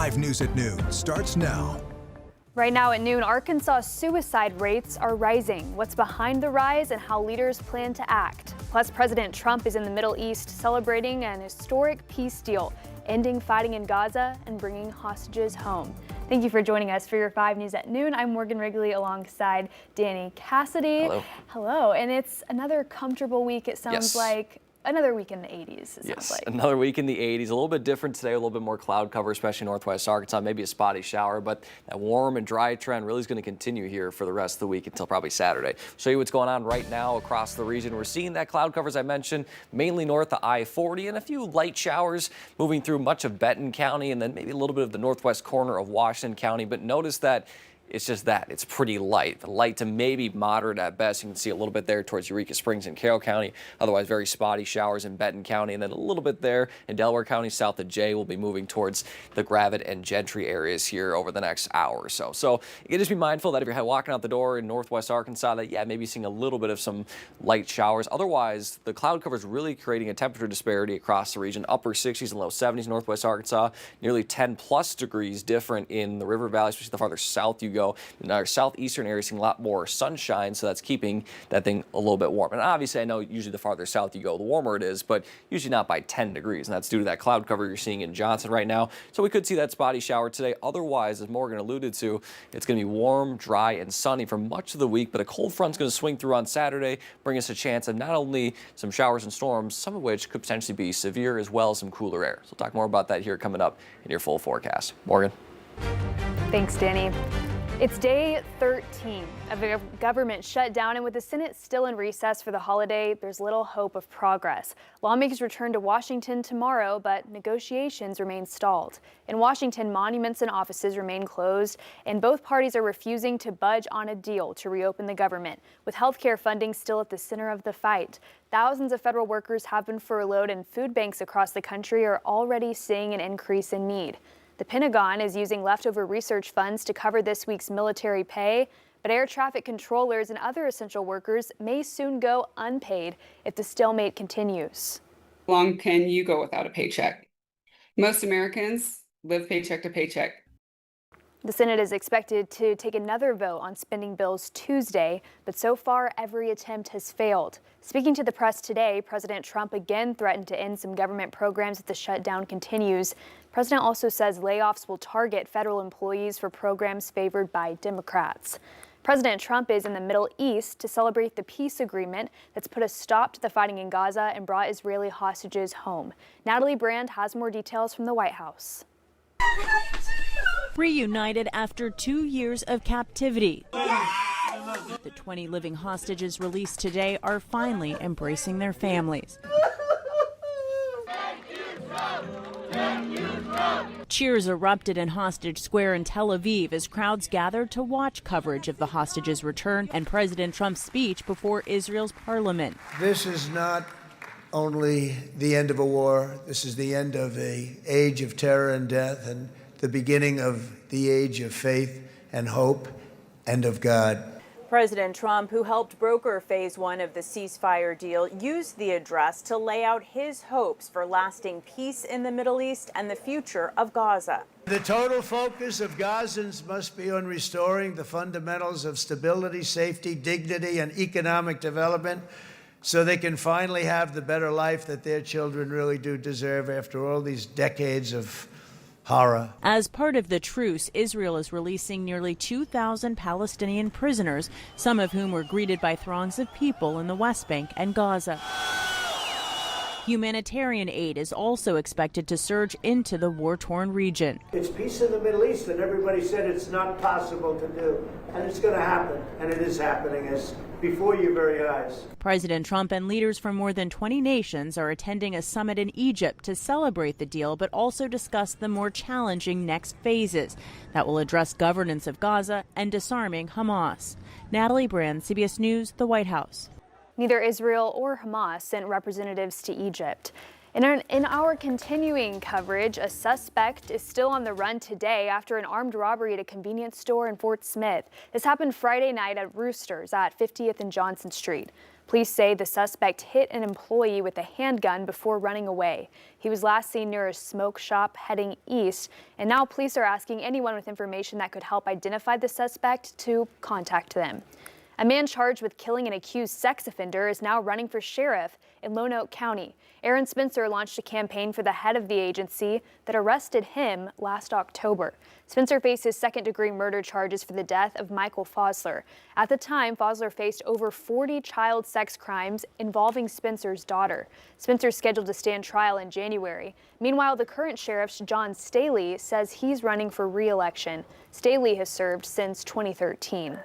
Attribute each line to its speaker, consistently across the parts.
Speaker 1: 5 News at Noon starts now.
Speaker 2: Right now at noon, Arkansas suicide rates are rising. What's behind the rise and how leaders plan to act. Plus, President Trump is in the Middle East celebrating an historic peace deal, ending fighting in Gaza and bringing hostages home. Thank you for joining us for your 5 News at Noon. I'm Morgan Wrigley alongside Danny Cassidy.
Speaker 3: Hello.
Speaker 2: Hello. And it's another comfortable week, it sounds like. Another week in the 80s, it sounds like.
Speaker 3: Another week in the 80s. A little bit different today, a little bit more cloud cover, especially northwest Arkansas, maybe a spotty shower, but that warm and dry trend really is going to continue here for the rest of the week until probably Saturday. Show you what's going on right now across the region. We're seeing that cloud cover, as I mentioned, mainly north of I-40 and a few light showers moving through much of Benton County and then maybe a little bit of the northwest corner of Washington County. But notice that it's just that. It's pretty light. Light to maybe moderate at best. You can see a little bit there towards Eureka Springs and Carroll County. Otherwise, very spotty showers in Benton County. And then a little bit there in Delaware County, south of Jay. We'll be moving towards the Gravette and Gentry areas here over the next hour or so. So you can just be mindful that if you're walking out the door in northwest Arkansas, that, maybe seeing a little bit of some light showers. Otherwise, the cloud cover is really creating a temperature disparity across the region. Upper 60s and low 70s in northwest Arkansas. Nearly 10+ degrees different in the River Valley, especially the farther south you go. In our southeastern area, seeing a lot more sunshine, so that's keeping that thing a little bit warm. And obviously, I know usually the farther south you go, the warmer it is, but usually not by 10 degrees. And that's due to that cloud cover you're seeing in Johnson right now. So we could see that spotty shower today. Otherwise, as Morgan alluded to, it's going to be warm, dry, and sunny for much of the week. But a cold front's going to swing through on Saturday, bring us a chance of not only some showers and storms, some of which could potentially be severe, as well as some cooler air. So we'll talk more about that here coming up in your full forecast. Morgan.
Speaker 2: Thanks, Danny. It's day 13 of a government shutdown, and with the Senate still in recess for the holiday, there's little hope of progress. Lawmakers return to Washington tomorrow, but negotiations remain stalled. In Washington, monuments and offices remain closed, and both parties are refusing to budge on a deal to reopen the government, with healthcare funding still at the center of the fight. Thousands of federal workers have been furloughed, and food banks across the country are already seeing an increase in need. The Pentagon is using leftover research funds to cover this week's military pay, but air traffic controllers and other essential workers may soon go unpaid if the stalemate continues.
Speaker 4: How long can you go without a paycheck? Most Americans live paycheck to paycheck.
Speaker 2: The Senate is expected to take another vote on spending bills Tuesday, but so far every attempt has failed. Speaking to the press today, President Trump again threatened to end some government programs if the shutdown continues. The president also says layoffs will target federal employees for programs favored by Democrats. President Trump is in the Middle East to celebrate the peace agreement that's put a stop to the fighting in Gaza and brought Israeli hostages home. Natalie Brand has more details from the White House.
Speaker 5: Reunited after 2 years of captivity. The 20 living hostages released today are finally embracing their families. Cheers erupted in Hostage Square in Tel Aviv as crowds gathered to watch coverage of the hostages' return and President Trump's speech before Israel's parliament.
Speaker 6: This is not only the end of a war, this is the end of an age of terror and death and the beginning of the age of faith and hope and of God.
Speaker 7: President Trump, who helped broker phase 1 of the ceasefire deal, used the address to lay out his hopes for lasting peace in the Middle East and the future of Gaza.
Speaker 6: The total focus of Gazans must be on restoring the fundamentals of stability, safety, dignity, and economic development so they can finally have the better life that their children really do deserve after all these decades of horror.
Speaker 5: As part of the truce, Israel is releasing nearly 2,000 Palestinian prisoners, some of whom were greeted by throngs of people in the West Bank and Gaza. Humanitarian aid is also expected to surge into the war-torn region.
Speaker 6: It's peace in the Middle East, and everybody said it's not possible to do. And it's going to happen, and it is happening as before your very eyes.
Speaker 5: President Trump and leaders from more than 20 nations are attending a summit in Egypt to celebrate the deal, but also discuss the more challenging next phases that will address governance of Gaza and disarming Hamas. Natalie Brand, CBS News, the White House.
Speaker 2: Neither Israel or Hamas sent representatives to Egypt. In our continuing coverage, a suspect is still on the run today after an armed robbery at a convenience store in Fort Smith. This happened Friday night at Roosters at 50th and Johnson Street. Police say the suspect hit an employee with a handgun before running away. He was last seen near a smoke shop heading east, and now police are asking anyone with information that could help identify the suspect to contact them. A man charged with killing an accused sex offender is now running for sheriff in Lonoke County. Aaron Spencer launched a campaign for the head of the agency that arrested him last October. Spencer faces second-degree murder charges for the death of Michael Fosler. At the time, Fosler faced over 40 child sex crimes involving Spencer's daughter. Spencer's scheduled to stand trial in January. Meanwhile, the current sheriff, John Staley, says he's running for re-election. Staley has served since 2013.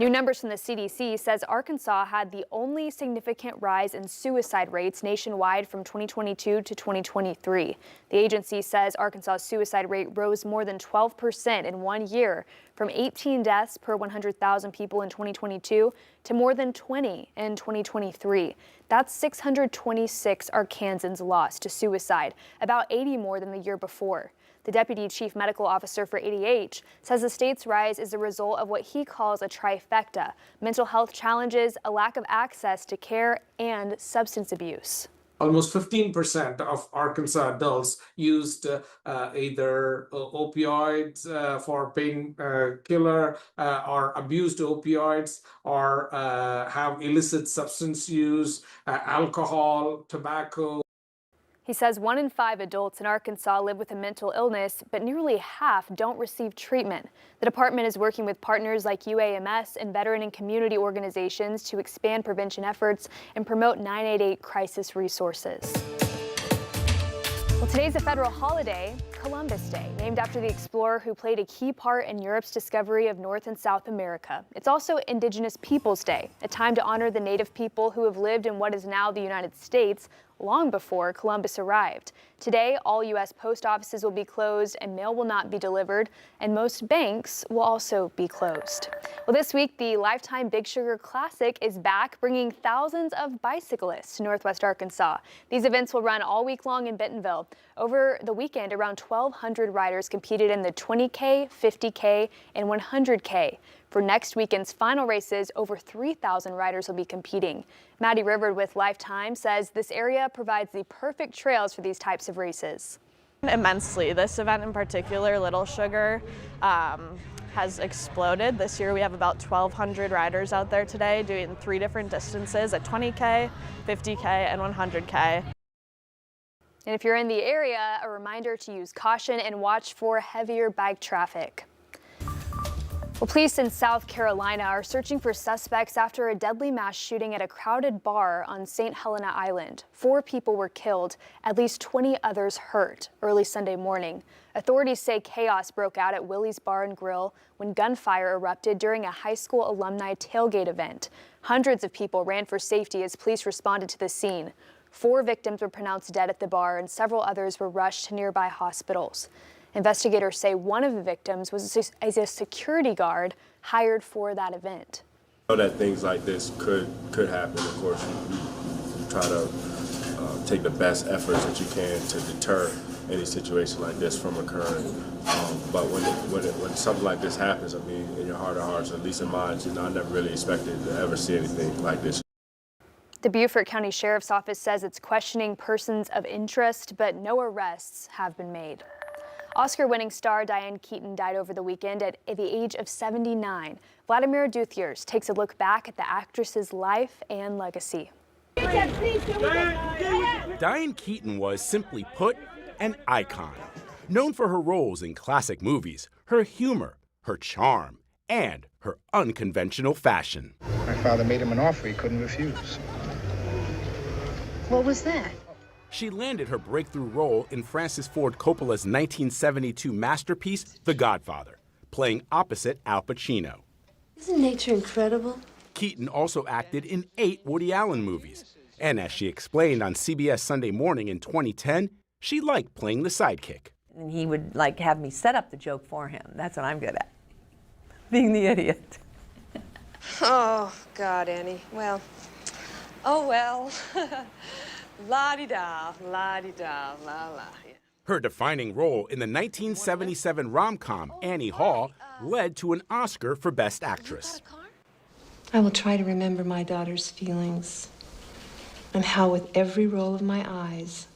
Speaker 2: New numbers from the CDC says Arkansas had the only significant rise in suicide rates nationwide from 2022 to 2023. The agency says Arkansas's suicide rate rose more than 12% in 1 year, from 18 deaths per 100,000 people in 2022 to more than 20 in 2023. That's 626 Arkansans lost to suicide, about 80 more than the year before. The deputy chief medical officer for ADH says the state's rise is a result of what he calls a trifecta: mental health challenges, a lack of access to care, and substance abuse.
Speaker 8: Almost 15% of Arkansas adults used either opioids for painkiller or abused opioids, or have illicit substance use, alcohol, tobacco.
Speaker 2: He says 1 in 5 adults in Arkansas live with a mental illness, but nearly half don't receive treatment. The department is working with partners like UAMS and veteran and community organizations to expand prevention efforts and promote 988 crisis resources. Well, today's a federal holiday, Columbus Day, named after the explorer who played a key part in Europe's discovery of North and South America. It's also Indigenous Peoples Day, a time to honor the native people who have lived in what is now the United States long before Columbus arrived. Today, all U.S. post offices will be closed and mail will not be delivered, and most banks will also be closed. Well, this week, the Lifetime Big Sugar Classic is back, bringing thousands of bicyclists to Northwest Arkansas. These events will run all week long in Bentonville. Over the weekend, around 1,200 riders competed in the 20K, 50K, and 100K. For next weekend's final races, over 3,000 riders will be competing. Maddie Rivard with Lifetime says this area provides the perfect trails for these types of races.
Speaker 9: Immensely. This event in particular, Little Sugar, has exploded. This year we have about 1,200 riders out there today doing 3 different distances at 20K, 50K, and 100K.
Speaker 2: And if you're in the area, a reminder to use caution and watch for heavier bike traffic. Well, police in South Carolina are searching for suspects after a deadly mass shooting at a crowded bar on St. Helena Island. 4 people were killed, at least 20 others hurt early Sunday morning. Authorities say chaos broke out at Willie's Bar and Grill when gunfire erupted during a high school alumni tailgate event. Hundreds of people ran for safety as police responded to the scene. 4 victims were pronounced dead at the bar and several others were rushed to nearby hospitals. Investigators say one of the victims was a security guard hired for that event.
Speaker 10: I know that things like this could happen. Of course, you try to take the best efforts that you can to deter any situation like this from occurring. But when something like this happens, I mean, in your heart of hearts, at least in mine, you know, I never really expected to ever see anything like this.
Speaker 2: The Beaufort County Sheriff's Office says it's questioning persons of interest, but no arrests have been made. Oscar-winning star Diane Keaton died over the weekend at the age of 79. Vladimir Duthiers takes a look back at the actress's life and legacy.
Speaker 11: Diane Keaton was, simply put, an icon. Known for her roles in classic movies, her humor, her charm, and her unconventional fashion.
Speaker 12: My father made him an offer he couldn't refuse.
Speaker 13: What was that?
Speaker 11: She landed her breakthrough role in Francis Ford Coppola's 1972 masterpiece, The Godfather, playing opposite Al Pacino.
Speaker 13: Isn't nature incredible?
Speaker 11: Keaton also acted in 8 Woody Allen movies. And as she explained on CBS Sunday Morning in 2010, she liked playing the sidekick.
Speaker 14: And he would have me set up the joke for him. That's what I'm good at, being the idiot.
Speaker 15: Oh, God, Annie. Well, oh well. La-di-da, la-di-da, la-la.
Speaker 11: Her defining role in the 1977 rom-com Annie Hall led to an Oscar for Best Actress.
Speaker 13: I will try to remember my daughter's feelings and how with every roll of my eyes,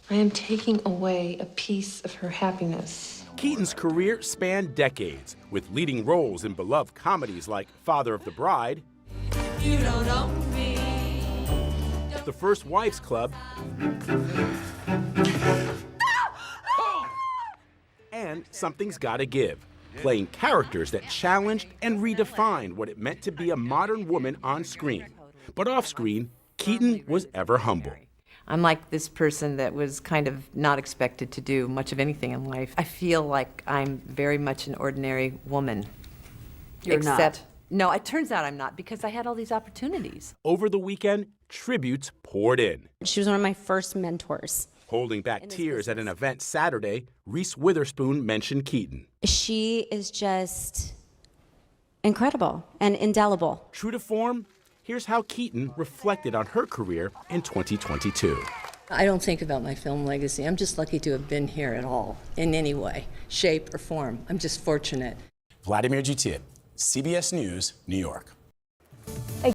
Speaker 13: I am taking away a piece of her happiness.
Speaker 11: Keaton's career spanned decades, with leading roles in beloved comedies like Father of the Bride,
Speaker 16: You don't own me.
Speaker 11: The First Wives Club, and Something's Gotta Give, playing characters that challenged and redefined what it meant to be a modern woman on screen. But off screen, Keaton was ever humble.
Speaker 14: I'm like this person that was kind of not expected to do much of anything in life. I feel like I'm very much an ordinary woman.
Speaker 17: You're not.
Speaker 14: No, it turns out I'm not, because I had all these opportunities.
Speaker 11: Over the weekend, tributes poured in.
Speaker 17: She was one of my first mentors.
Speaker 11: Holding back tears at an event Saturday, Reese Witherspoon mentioned Keaton.
Speaker 17: She is just incredible and indelible.
Speaker 11: True to form, here's how Keaton reflected on her career in 2022.
Speaker 18: I don't think about my film legacy. I'm just lucky to have been here at all, in any way, shape, or form. I'm just fortunate.
Speaker 19: Vladimir Gutiev, CBS News, New York.